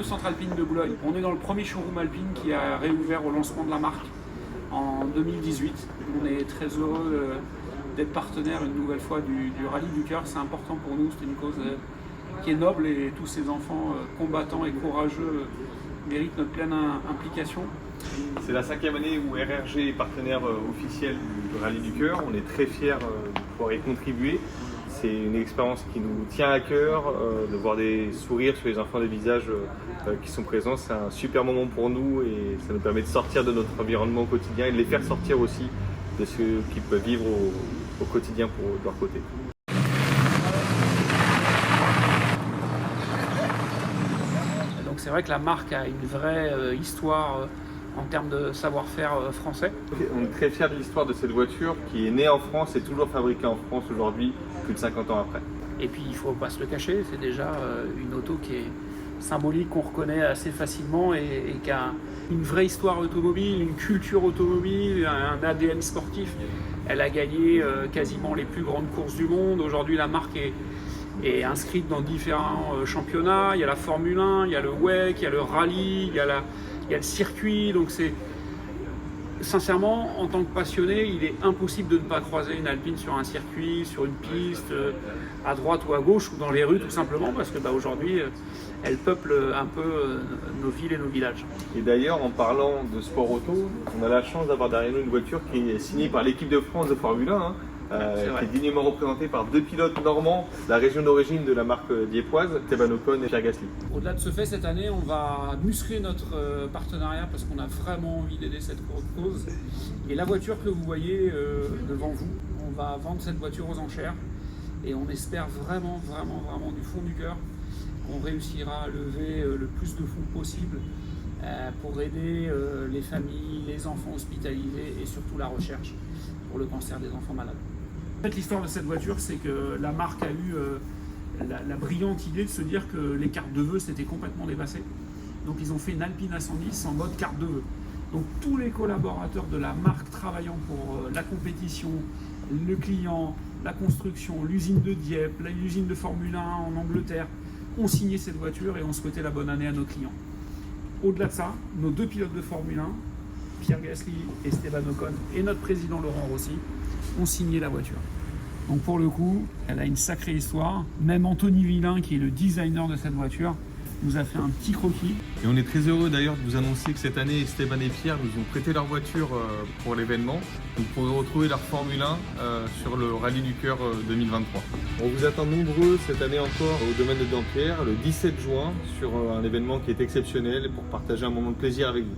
au Centre Alpine de Boulogne. On est dans le premier showroom alpine qui a réouvert au lancement de la marque en 2018. On est très heureux d'être partenaire une nouvelle fois du Rallye du Cœur. C'est important pour nous, c'est une cause qui est noble et tous ces enfants combattants et courageux méritent notre pleine implication. C'est la 5e année où RRG est partenaire officiel du Rallye du Cœur. On est très fiers de pouvoir y contribuer. C'est une expérience qui nous tient à cœur, de voir des sourires sur les enfants, des visages qui sont présents. C'est un super moment pour nous et ça nous permet de sortir de notre environnement au quotidien et de les faire sortir aussi de ce qu'ils peuvent vivre au quotidien de leur côté. Donc c'est vrai que la marque a une vraie histoire en termes de savoir-faire français. On est très fiers de l'histoire de cette voiture qui est née en France et toujours fabriquée en France aujourd'hui, plus de 50 ans après. Et puis il ne faut pas se le cacher, c'est déjà une auto qui est symbolique, qu'on reconnaît assez facilement et qui a une vraie histoire automobile, une culture automobile, un ADN sportif. Elle a gagné quasiment les plus grandes courses du monde. Aujourd'hui la marque est inscrite dans différents championnats. Il y a la Formule 1, il y a le WEC, il y a le rallye, il y a le circuit. Donc c'est sincèrement, en tant que passionné, il est impossible de ne pas croiser une Alpine sur un circuit, sur une piste, à droite ou à gauche, ou dans les rues tout simplement, parce que aujourd'hui, elle peuple un peu nos villes et nos villages. Et d'ailleurs, en parlant de sport auto, on a la chance d'avoir derrière nous une voiture qui est signée par l'équipe de France de Formule 1, qui est dignement représentée par 2 pilotes normands, la région d'origine de la marque diepoise, Esteban Ocon et Pierre Gasly. Au-delà de ce fait, cette année, on va muscler notre partenariat parce qu'on a vraiment envie d'aider cette cause. Et la voiture que vous voyez devant vous, on va vendre cette voiture aux enchères et on espère vraiment du fond du cœur qu'on réussira à lever le plus de fonds possible pour aider les familles, les enfants hospitalisés et surtout la recherche pour le cancer des enfants malades. En fait, l'histoire de cette voiture, c'est que la marque a eu la brillante idée de se dire que les cartes de vœux s'étaient complètement dépassées. Donc ils ont fait une Alpine A110 en mode carte de vœux. Donc tous les collaborateurs de la marque travaillant pour la compétition, le client, la construction, l'usine de Dieppe, l'usine de Formule 1 en Angleterre, ont signé cette voiture et ont souhaité la bonne année à nos clients. Au-delà de ça, nos 2 pilotes de Formule 1, Pierre Gasly et Esteban Ocon, et notre président Laurent Rossi, ont signé la voiture. Donc pour le coup, elle a une sacrée histoire. Même Anthony Villain, qui est le designer de cette voiture, nous a fait un petit croquis. Et on est très heureux d'ailleurs de vous annoncer que cette année, Esteban et Pierre nous ont prêté leur voiture pour l'événement. Vous pourrez retrouver leur Formule 1 sur le Rallye du Cœur 2023. On vous attend nombreux cette année encore au domaine de Dampierre, le 17 juin, sur un événement qui est exceptionnel pour partager un moment de plaisir avec vous.